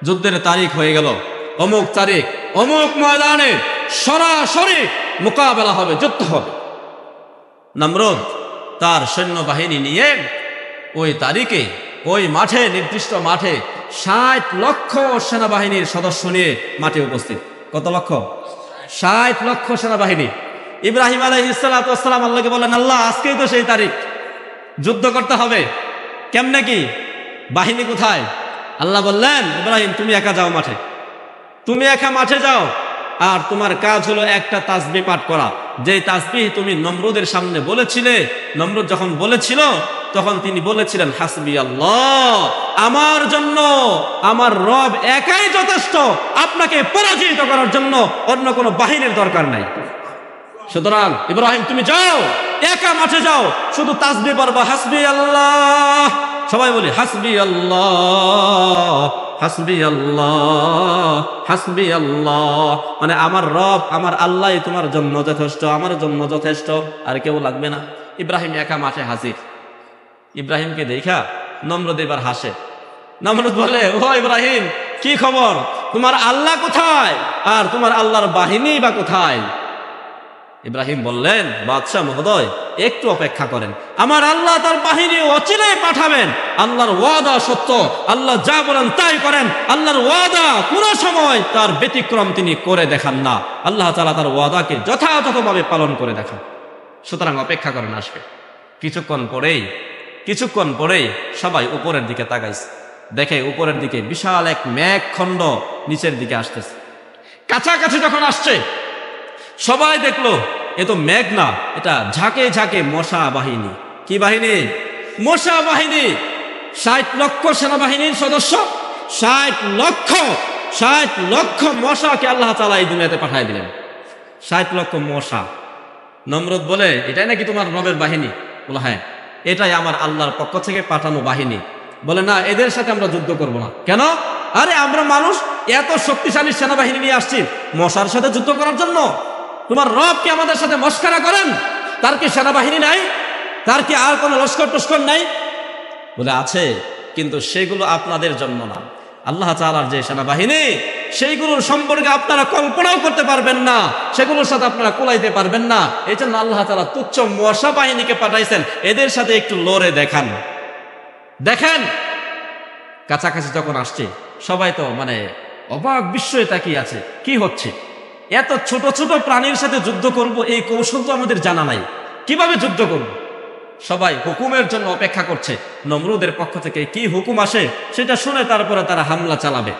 যুদ্ধের তারিখ হয়ে গেল, অমুক তারিখ অমুক ময়দানে সরাসরি মোকাবেলা হবে, যুদ্ধ হবে। নমরুদ তার সৈন্যবাহিনী নিয়ে ওই তারিখে ওই মাঠে, নির্দিষ্ট মাঠে 60 লক্ষ সেনাবাহিনীর সদস্য নিয়ে মাঠে উপস্থিত। কত লক্ষ? 60 লক্ষ সেনাবাহিনী। ইব্রাহিম আলাইহিস সালাম আল্লাহকে বললেন, আল্লাহ আজকেই তো সেই তারিখ, যুদ্ধ করতে হবে। কেমনে কি? বাহিনী কোথায়? আল্লাহ বললেন, ইব্রাহিম তুমি একা যাও মাঠে, তুমি একা মাঠে যাও, আর তোমার কাজ হলো একটা তাসবিহ পাঠ করা। যে তাসবিহ তুমি নমরুদের সামনে বলেছিলে, নমরুদ যখন বলেছিল তখন তিনি বলেছিলেন, হাসবি আল্লাহ, আমার জন্য আমার রব একাই যথেষ্ট, আপনাকে পরাজিত করার জন্য অন্য কোনো বাহিনীর দরকার নাই। সুতরাং ইব্রাহিম তুমি যাও, একা মাঠে যাও, শুধু তাসবিহ পড়বা, হাসবি আল্লাহ। সবাই বলি হাসবি আল্লাহ, হাসবি আল্লাহ, হাসবি আল্লাহ, মানে আমার রব, আমার আল্লাহ তোমার জন্য যথেষ্ট, আমার জন্য যথেষ্ট, আর কেউ লাগবে না। ইব্রাহিম একা মাঠে হাজির। ইব্রাহিমকে দেখা নমরুদ এবার হাসে। নমরুদ বলে, ও ইব্রাহিম কি খবর? তোমার আল্লাহ কোথায় আর তোমার আল্লাহর বাহিনী বা কোথায়? ইব্রাহিম বললেন, বাদশাহ মহোদয় একটু অপেক্ষা করেন, আমার আল্লাহ তার বাহিনী অচিরেই পাঠাবেন। আল্লাহর ওয়াদা সত্য, আল্লাহ যা বলেন তাই করেন। আল্লাহর ওয়াদা কোনো সময় তার ব্যতিক্রম তিনি করে দেখান না। আল্লাহ তাআলা তার ওয়াদাকে যথাযথভাবে পালন করে দেখান। সুতরাং অপেক্ষা করেন, আসবে। কিছুক্ষণ পরেই সবাই উপরের দিকে তাকাইছে, দেখে উপরের দিকে বিশাল এক মেঘখণ্ড নিচের দিকে আসতেছে। কাছাকাছি যখন আসছে সবাই দেখলো এ তো মেঘ না, এটা ঝাঁকে ঝাঁকে মশা বাহিনী। কি বাহিনী? মশা বাহিনী। 60 লক্ষ সেনাবাহিনীর সদস্য, 60 লক্ষ মশাকে আল্লাহ তাআলা এই দুনিয়াতে পাঠিয়ে দিলেন। 60 লক্ষ মশা। নমরুদ বলে, এটাই নাকি তোমার রবের বাহিনী? বলে, হ্যাঁ, এটাই আমার আল্লাহর পক্ষ থেকে পাঠানো বাহিনী। বলে, না, এদের সাথে আমরা যুদ্ধ করব না। কেন? আরে আমরা মানুষ, এত শক্তিশালী সেনাবাহিনী নিয়ে আসছি মশার সাথে যুদ্ধ করার জন্য? তোমার রব কি আমাদের সাথে মস্করা করেন? তার কি সেনাবাহিনী নাই? তার কি আর কোনো লস্কর টস্কর নাই? বলে, আছে, কিন্তু সেগুলো আপনাদের জন্য না। আল্লাহ তাআলার যে সেনাবাহিনী, সেইগুলোর সম্পর্কে আপনারা কল্পনাও করতে পারবেন না, সেগুলোর সাথে আপনারা কোলাইতে পারবেন না। এই জন্য আল্লাহ তাআলা তুচ্ছ মশা বাহিনীকে পাঠাইছেন, এদের সাথে একটু লড়ে দেখেন। কাছাকাছি যখন আসছে সবাই তো মানে অবাক বিস্ময়ে তাকিয়ে আছে, কি হচ্ছে? এত ছোট ছোট প্রাণীর সাথে যুদ্ধ করব, এই কৌশল তো আমাদের জানা নাই, কিভাবে যুদ্ধ করব? সবাই হুকুমের জন্য অপেক্ষা করছে নমরুদের পক্ষ থেকে কি হুকুম আসে সেটা শুনে তারপরে তারা হামলা চালাবে।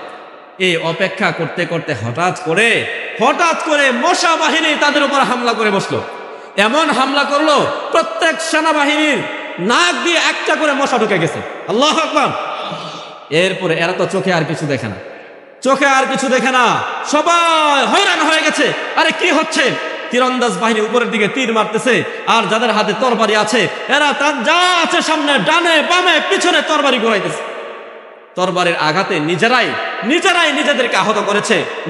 এই অপেক্ষা করতে করতে হঠাৎ করে মশা বাহিনী তাদের উপর হামলা করে বসলো। এমন হামলা করলো প্রত্যেক সেনাবাহিনীর নাক দিয়ে একটা করে মশা ঢুকে গেছে। আল্লাহু আকবার। এরপরে এরা তো চোখে আর কিছু দেখে না, সবাই হয়রান হয়ে গেছে। আরে কি হচ্ছে? তীরন্দাজ বাহিনী উপরের দিকে তীর মারতেছে, আর যাদের হাতে তরবারি আছে এরা তার যা আছে সামনে ডানে বামে পিছনে তরবারি ঘোরাইতেছে। তরবারির আঘাতে নিজেরাই নিজেদেরকে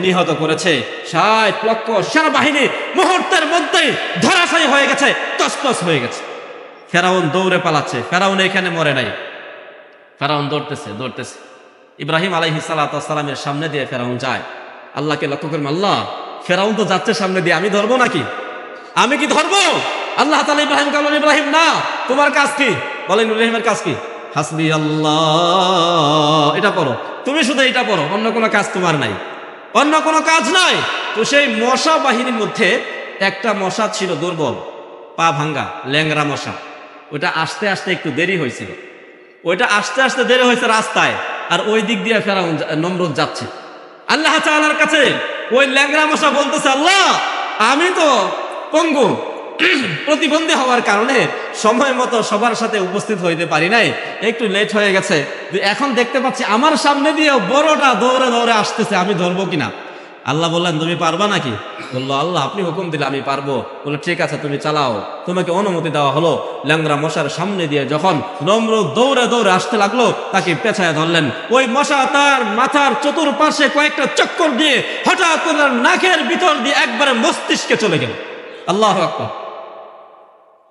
নিহত করেছে। ৬০ লক্ষ সেনাবাহিনী মুহূর্তের মধ্যেই ধরাশায়ী হয়ে গেছে, তছনছ হয়ে গেছে। ফেরাউন দৌড়ে পালাচ্ছে। ফেরাউন এখানে মরে নাই, ফেরাউন দৌড়তেছে। ইব্রাহিম আলাইহিস সালাতু ওয়াস সালামের সামনে দিয়ে ফেরাউন যায়। আল্লাহকে লক্ষ্য করবেন, আল্লাহ ফেরাউন তো যাচ্ছে সামনে দিয়ে, আমি ধরবো নাকি? আমি কি ধরবো? আল্লাহ তাআলা ইব্রাহিমকে বলেন, ইব্রাহিম না, তোমার কাজ কি? বলেন ইব্রাহিমের কাজ কি? হাসবি আল্লাহ, এটা পড়ো, তুমি শুধু এটা পড়ো, অন্য কোনো কাজ তোমার নাই, অন্য কোনো কাজ নাই। তো সেই মশা বাহিনীর মধ্যে একটা মশা ছিল দুর্বল, পা ভাঙ্গা, ল্যাংরা মশা। ওইটা আস্তে আস্তে একটু দেরি হয়েছিল, রাস্তায়। আর ওই দিক দিয়ে ফেরাউন নমরুদ যাচ্ছে। আল্লাহ তাআলার কাছে ওই ল্যাংরা মশা বলতেছে, আল্লাহ আমি তো পঙ্গু, প্রতিবন্ধী হওয়ার কারণে সময় মতো সবার সাথে উপস্থিত হইতে পারি নাই, একটু লেট হয়ে গেছে। এখন দেখতে পাচ্ছি আমার সামনে দিয়ে বড়টা দৌড়ে আসতেছে, আমি ধরবো কিনা? আল্লাহ বললেন, তুমি পারবা নাকি? বললো, আল্লাহ আপনি হুকুম দিলে আমি পারবো। বলে ঠিক আছে, তুমি চালাও। তোমাকে অনুমতি দেওয়া হলো। ল্যাংরা মশার সামনে দিয়ে যখন নমরুদ দৌড়ে আসতে লাগলো, তাকে পেছায় ধরলেন। ওই মশা তার মাথার চতুর্পাশে কয়েকটা চক্কর দিয়ে হঠাৎ করে নাকের ভিতর দিয়ে একবারে মস্তিষ্কে চলে গেল। আল্লাহু আকবার।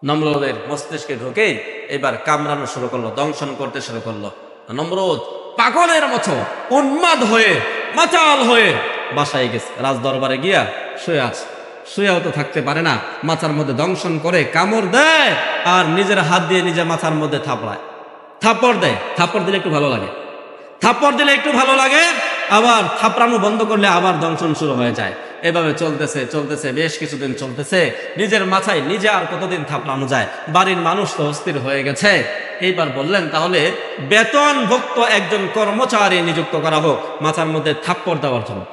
নমরুদের মস্তিষ্কে ঢুকে এবার কামড়ানো শুরু করলো, দংশন করতে শুরু করলো। নমরুদ পাগলের মতো উন্মাদ হয়ে, মাতাল হয়ে বাসায় গেছে। রাজ দরবারে গিয়া শুয়ে আছে। শুয়েও তো থাকতে পারে না, মাথার মধ্যে দংশন করে, কামড় দেয়, আর নিজের হাত দিয়ে নিজের মাথার মধ্যে থাপড় দেয়। থাপড় দিলে একটু ভালো লাগে, আবার থাপড়ানো বন্ধ করলে আবার দংশন শুরু হয়ে যায়। এভাবে চলতেছে, বেশ কিছুদিন চলতেছে। নিজের মাথায় নিজে আর কতদিন থাপড়ানো যায়? বাড়ির মানুষ তো অস্থির হয়ে গেছে। এইবার বললেন, তাহলে বেতনভুক্ত একজন কর্মচারী নিযুক্ত করা হোক মাথার মধ্যে থাপ্পড় দেওয়ার জন্য।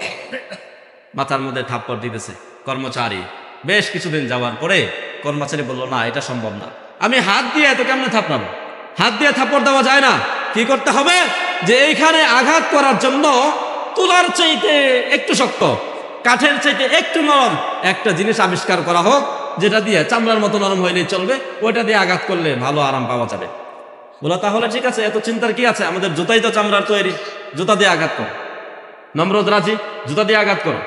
মাথার মধ্যে থাপ্পড় দিতেছে কর্মচারী। বেশ কিছুদিন যাওয়ার পরে কর্মচারী বলল, না এটা সম্ভব না, আমি হাত দিয়ে এত কেমনে থাপড়াবো? হাত দিয়ে থাপ্পড় দেওয়া যায় না। কি করতে হবে? যে এইখানে আঘাত করার জন্য তুলার চাইতে একটু শক্ত, কাঠের চাইতে একটু নরম একটা জিনিস আবিষ্কার করা হোক, যেটা দিয়ে চামড়ার মতো নরম হইলেই চলবে, ওইটা দিয়ে আঘাত করলে ভালো আরাম পাওয়া যাবে। বলো, তাহলে ঠিক আছে, এত চিন্তার কি আছে? আমাদের জুতাই তো চামড়ার তৈরি, জুতা দিয়ে আঘাত করো। নমরুদ রাজি, জুতা দিয়ে আঘাত করো।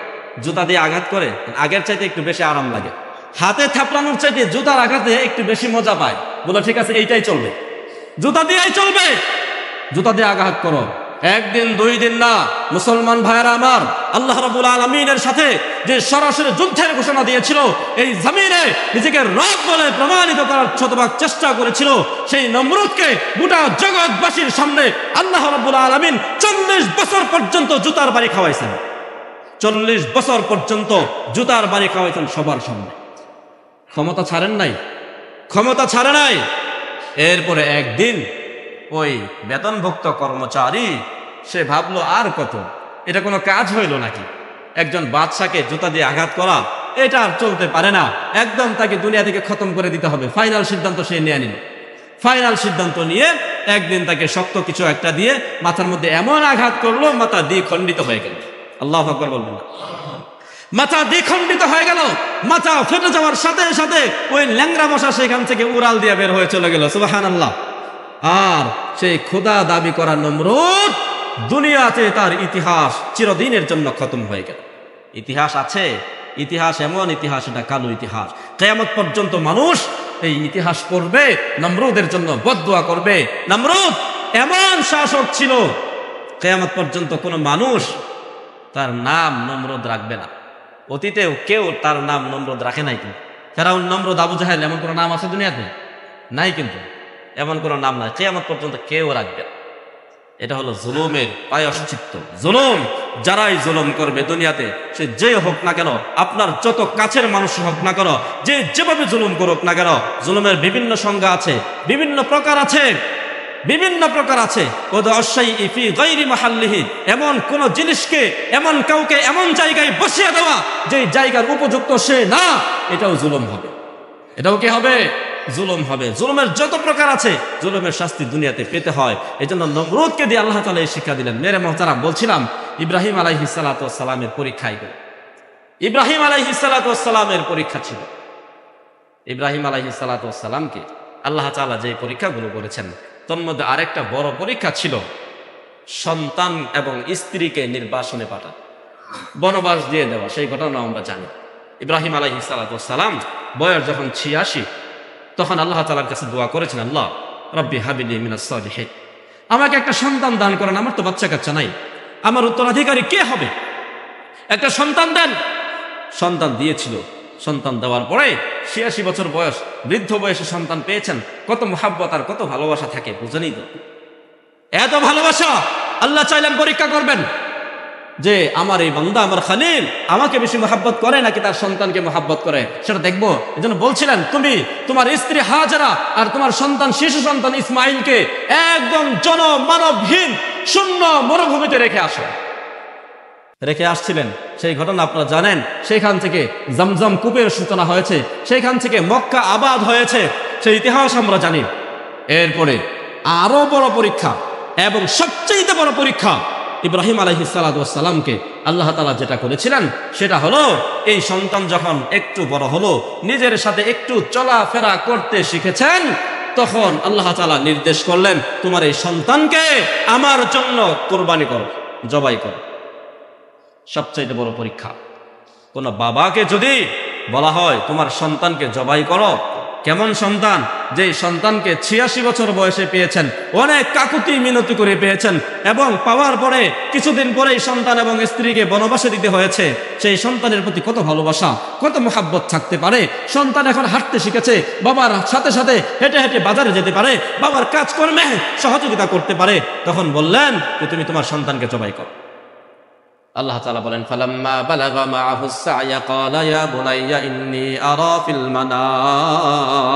জুতা দিয়ে আঘাত করে আগের চাইতে একটু বেশি আরাম লাগে, হাতে থাপড়ানোর চাইতে জুতার আঘাতে একটু বেশি মজা পায়। বলো ঠিক আছে, এইটাই চলবে, জুতা দিয়েই চলবে, জুতা দিয়ে আঘাত করো। একদিন দুই দিন না, মুসলমান ভাইয়েরা আমার, আল্লাহ রাব্বুল আলামিনের সাথে যে সরাসরি যুদ্ধের ঘোষণা দিয়েছিল, এই জমিনে নিজেকে রব বলে প্রমাণিত করার শতভাগ চেষ্টা করেছিল, সেই নমরুদকে গোটা জগৎবাসীর সামনে আল্লাহ রাব্বুল আলামিন 40 বছর পর্যন্ত জুতার বাড়ি খাওয়াইছেন। 40 বছর পর্যন্ত জুতার বাড়ি খাওয়াইছেন সবার সামনে। ক্ষমতা ছাড়ে নাই। এরপরে একদিন ওই বেতনভুক্ত কর্মচারী সে ভাবলো, আর কত, এটা কোনো কাজ হইল নাকি? একজন বাদশাকে জুতা দিয়ে আঘাত করা, এটা আর চলতে পারে না, একদম তাকে দুনিয়া থেকে খতম করে দিতে হবে। ফাইনাল সিদ্ধান্ত সে নিয়ে নিল। ফাইনাল সিদ্ধান্ত নিয়ে একদিন তাকে শক্ত কিছু একটা দিয়ে মাথার মধ্যে এমন আঘাত করলো, মাথা দ্বিখণ্ডিত হয়ে গেল। আল্লাহু আকবার বলবেন না? মাথা দ্বিখণ্ডিত হয়ে গেল। মাথা ফেটে যাওয়ার সাথে সাথে ওই ল্যাংরা মশা সেখান থেকে উড়াল দিয়ে বের হয়ে চলে গেল। সুবহানাল্লাহ। আর সেই খোদা দাবি করা নমরুদ দুনিয়াতে তার ইতিহাস চিরদিনের জন্য খতম হয়ে গেল। ইতিহাস আছে, ইতিহাস এমন ইতিহাস, এটা কালো ইতিহাস। কিয়ামত পর্যন্ত মানুষ এই ইতিহাস পড়বে, নমরুদের জন্য বদদুয়া করবে। নমরুদ এমন শাসক ছিল, কিয়ামত পর্যন্ত কোনো মানুষ তার নাম নমরুদ রাখবে না। অতীতেও কেউ তার নাম নমরুদ রাখে নাই। কিন্তু ফেরাউন, নমরুদ, আবু জাহেল, এমন কোনো নাম আছে দুনিয়াতে? নাই, কিন্তু এমন কোনো নাম নাই, কিয়ামত পর্যন্ত কেউ রাখবে না। এটা হলো জুলুমের প্রায়শ্চিত্ত। জুলুম যারাই জুলুম করবে দুনিয়াতে, সে যে হোক না কেন, আপনার যত কাছের মানুষ হোক না কেন, যে যেভাবে জুলুম করুক না কেন, জুলুমের বিভিন্ন সংজ্ঞা আছে, বিভিন্ন প্রকার আছে, বিভিন্ন প্রকার আছে। এমন কোন জিনিসকে, এমন কাউকে এমন জায়গায় বসিয়ে দেওয়া যে জায়গার উপযুক্ত সে না, এটাও জুলুম হবে। এটাও কি হবে? জুলুম হবে। জুলুমের যত প্রকার আছে, জুলুমের শাস্তি দুনিয়াতে পেতে হয়। এই জন্য নমরুদকে দিয়ে আল্লাহ তাআলা এই শিক্ষা দিলেন। মেরে মোহতারাম, বলছিলাম ইব্রাহিম আলাইহিস সালাতু ওয়াস সালামের পরীক্ষা এগুলো। ইব্রাহিম আলাইহিস সালাতু ওয়াস সালামের পরীক্ষা ছিল। ইব্রাহিম আলাইহিস সালাতু ওয়াস সালামকে আল্লাহ তাআলা যে পরীক্ষাগুলো করেছেন, তার মধ্যে আরেকটা বড় পরীক্ষা ছিল সন্তান এবং স্ত্রীকে নির্বাসনে পাঠানো, বনবাস দিয়ে দেওয়া। সেই ঘটনা আমরা জানি। ইব্রাহিম আলাইহিস সালাতু ওয়াস সালাম বয়স যখন 86, তখন আল্লাহ তাআলার কাছে দোয়া করেছেন, আল্লাহ রব্বি হাবিলি মিনাস সালিহিন, আমাকে একটা সন্তান দান করেন, আমার তো বাচ্চা কাচ্চা নাই, আমার উত্তরাধিকারী কে হবে? একটা সন্তান দেন। সন্তান দিয়েছিল। সন্তান দেওয়ার পরে 86 বছর বয়স, বৃদ্ধ বয়সে সন্তান পেয়েছেন। কত মুহাব্বত আর কত ভালোবাসা থাকে, বুঝেনই তো। এত ভালোবাসা। আল্লাহ চাইলেন পরীক্ষা করবেন যে আমার এই বান্দা, আমার খলিল আমাকে বেশি মুহাব্বত করে নাকি তার সন্তানকে মুহাব্বত করে, সেটা দেখবো। এজন্য বলছিলেন, তুমি তোমার স্ত্রী হাজেরা আর তোমার সন্তান, শিশু সন্তান ইসমাইলকে একদম জনমানবহীন শূন্য মরুভূমিতে রেখে আসো। রেখে আসছিলেন। সেই ঘটনা আপনারা জানেন। সেখান থেকে জমজম কূপের সূচনা হয়েছে, সেখান থেকে মক্কা আবাদ হয়েছে, সেই ইতিহাস আমরা জানি। এরপরে আরো বড় পরীক্ষা এবং সবচেয়ে বড় পরীক্ষা ইব্রাহিম আলাইহিস সালাতু ওয়াস সালামকে আল্লাহ তাআলা যেটা করেছিলেন, সেটা হলো এই সন্তান যখন একটু বড় হলো, নিজের সাথে একটু চলাফেরা করতে শিখেছেন, তখন আল্লাহ তাআলা নির্দেশ করলেন, তোমার এই সন্তানকে আমার জন্য কুরবানি করো, জবাই করো। সবচেয়ে বড় পরীক্ষা। কোন বাবাকে যদি বলা হয় তোমার সন্তানকে জবাই করো, কেমন সন্তান? যে সন্তানকে 86 বছর বয়সে পেয়েছেন, অনেক কাকুতি মিনতি করে পেয়েছেন, এবং পাওয়ার পরে কিছুদিন পরেই সন্তান এবং স্ত্রীকে বনবাসে দিতে হয়েছে। সেই সন্তানের প্রতি কত ভালোবাসা, কত মুহাব্বত থাকতে পারে। সন্তান এখন হাঁটতে শিখেছে, বাবার সাথে সাথে হেঁটে হেঁটে বাজারে যেতে পারে, বাবার কাজকর্মে সহযোগিতা করতে পারে। তখন বললেন যে তুমি তোমার সন্তানকে জবাই করো। আল্লাহ তাআলা বলেন, ফালাম্মা বালাগা মাআহুস সা'য়া ক্বালা ইয়া বুনাইয়া ইন্নী আরা ফিল মানাম।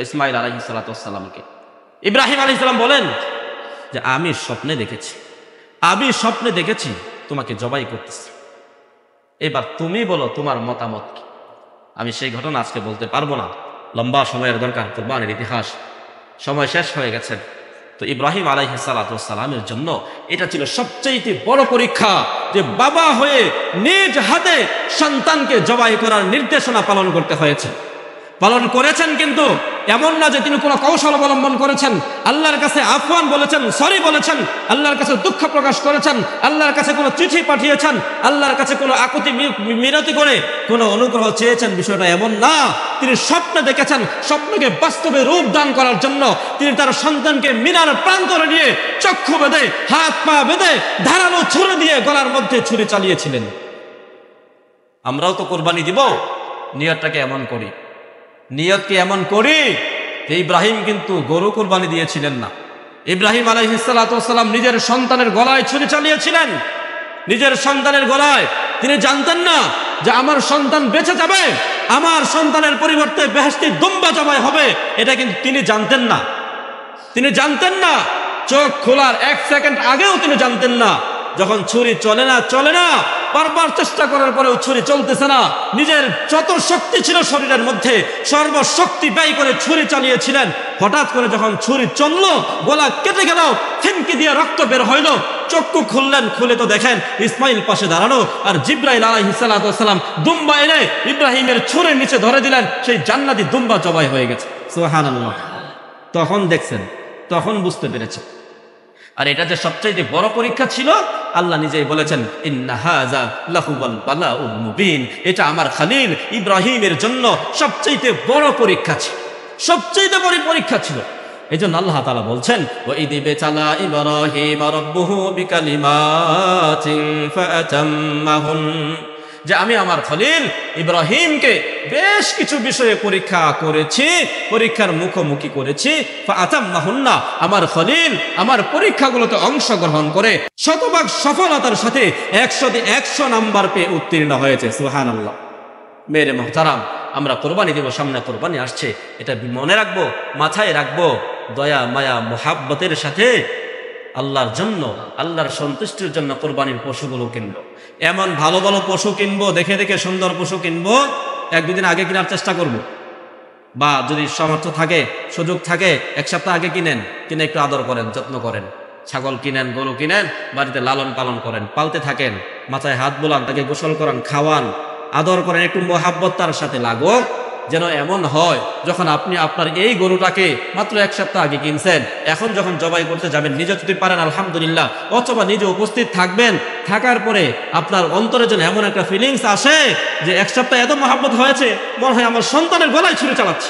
ইসমাঈল আলাইহিস সালাতু ওয়াস সালামকে ইব্রাহিম আলাইহিস সালাম বলেন যে আমি স্বপ্নে দেখেছি তোমাকে জবাই করতেছি। এবার তুমি বলো তোমার মতামত কি? আমি সেই ঘটনা আজকে বলতে পারবো না, লম্বা সময়ের দরকার, কুরবানির ইতিহাস। সময় শেষ হয়ে গেছে। তো ইব্রাহিম আলাইহিস সালাতু ওয়াস সালামের জন্য এটা ছিল সবচেয়ে বড় পরীক্ষা, যে বাবা হয়ে নিজ হাতে সন্তানকে জবাই করার নির্দেশনা পালন করতে হয়েছে। পালন করেছেন, কিন্তু এমন না যে তিনি কোনো কৌশল অবলম্বন করেছেন, আল্লাহর কাছে আফওয়ান বলেছেন, সরি বলেছেন, আল্লাহর কাছে দুঃখ প্রকাশ করেছেন, আল্লাহর কাছে কোনো চিঠি পাঠিয়েছেন, আল্লাহর কাছে কোনো আকুতি মিনতি করে কোনো অনুগ্রহ চেয়েছেন। বিষয়টা এমন না। তিনি স্বপ্নে দেখেছেন, স্বপ্নকে বাস্তবে রূপ দান করার জন্য তিনি তার সন্তানকে মিনার প্রান্তরে নিয়ে চক্ষু বেঁধে, হাত পা বেঁধে, ধারালো ছুরি দিয়ে গলার মধ্যে ছুরি চালিয়েছিলেন। আমরাও তো কোরবানি দিব, নিয়তটাকে এমন করি, নিয়তকে এমন করি। ইব্রাহিম কিন্তু গরু কোরবানি দিয়েছিলেন না। ইব্রাহিম আলাইহিস সালাতু ওয়াস সালাম নিজের সন্তানের গলায় ছুরি চালিয়েছিলেন, নিজের সন্তানের গলায়। তিনি জানতেন না যে আমার সন্তান বেঁচে যাবে, আমার সন্তানের পরিবর্তে বেহেশতি দুম্বা জবাই হবে। এটা কিন্তু তিনি জানতেন না। তিনি জানতেন না, চোখ খোলার 1 সেকেন্ড আগেও তিনি জানতেন না। যখন ছুরি চলে না, বারবার চেষ্টা করার পরেও ছুরি চলতেছে না, নিজের যত শক্তি ছিল শরীরের মধ্যে সর্বশক্তি ব্যয় করে ছুরি চালিয়েছিলেন। হঠাৎ করে যখন ছুরি চলল, গলা কেটে গেল, ফিনকি দিয়ে রক্ত বের হইল, চক্ষু খুললেন, খুলে তো দেখেন ইসমাইল পাশে দাঁড়ানো, আর জিবরাইল আলাইহিস সালাতু ওয়াস সালাম দুম্বা এনে ইব্রাহিমের ছুরির নিচে ধরে দিলেন। সেই জান্নাতি দুম্বা জবাই হয়ে গেছে। সুবহানাল্লাহ। তখন দেখছেন, তখন বুঝতে পেরেছেন। আর এটা যে সবচেয়ে বড় পরীক্ষা ছিল, আল্লাহ নিজেই বলেছেন, ইন্না হাযা লাহুল বালাউল মুবিন। এটা আমার খলিল ইব্রাহিমের জন্য সবচেয়ে বড় পরীক্ষা ছিল, সবচেয়ে বড় পরীক্ষা ছিল। এইজন্য আল্লাহ তাআলা বলছেন, ওয়া ইযি তালা ইব্রাহিম রাব্বুহু বিকালিমাতিন ফাআতাম্মাহুন যে আমি আমার খলিল ইব্রাহিমকে বেশ কিছু বিষয়ে পরীক্ষা করেছি, পরীক্ষার মুখোমুখি করেছি। ফাআতাম্মাহুন্না, আমার খলিল আমার পরীক্ষাগুলোতে অংশগ্রহণ করে শতভাগ সফলতার সাথে 100 নাম্বার পেয়ে উত্তীর্ণ হয়েছে। সুবহানাল্লাহ। মেরে মুহতারাম, আমরা কোরবানি দেব, সামনে কোরবানি আসছে, এটা মনে রাখবো, মাথায় রাখবো। দয়া মায়া মোহাব্বতের সাথে আল্লাহর জন্য, আল্লাহর সন্তুষ্টির জন্য কোরবানির পশুগুলো কিনবো। এমন ভালো ভালো পশু কিনবো, দেখে দেখে সুন্দর পশু কিনবো, 1-2 দিন আগে কেনার চেষ্টা করব। বা যদি সামর্থ্য থাকে, সুযোগ থাকে, 1 সপ্তাহ আগে কিনেন, কিনে একটু আদর করেন, যত্ন করেন। ছাগল কিনেন, গরু কিনেন, বাড়িতে লালন পালন করেন, পালতে থাকেন, মাথায় হাত বোলান, তাকে গোসল করান, খাওয়ান, আদর করেন, একটু মোহাব্বত তার সাথে লাগুক। যেন এমন হয় যখন আপনি আপনার এই গরুটাকে মাত্র 1 সপ্তাহ আগে কিনছেন, এখন যখন জবাই করতে যাবেন, নিজে যদি পারেন আলহামদুলিল্লাহ, অথবা নিজে উপস্থিত থাকবেন, থাকার পরে আপনার অন্তরে যেন এমন একটা ফিলিংস আসে যে 1 সপ্তাহ এত মহাব্বত হয়েছে, মনে হয় আমার সন্তানের গলায় ছুরি চালাচ্ছে,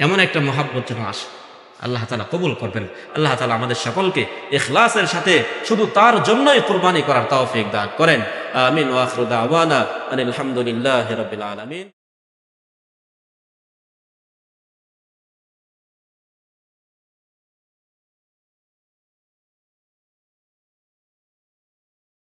এমন একটা মহাব্বত যেন আসে। আল্লাহ তাআলা কবুল করবেন। আল্লাহ তাআলা আমাদের সকলকে ইখলাসের সাথে শুধু তার জন্যই কুরবানি করার তৌফিক দান করেন। আমিন ওয়া আখিরু দাওয়ানা আনিল হামদুলিল্লাহি রাব্বিল আলামিন।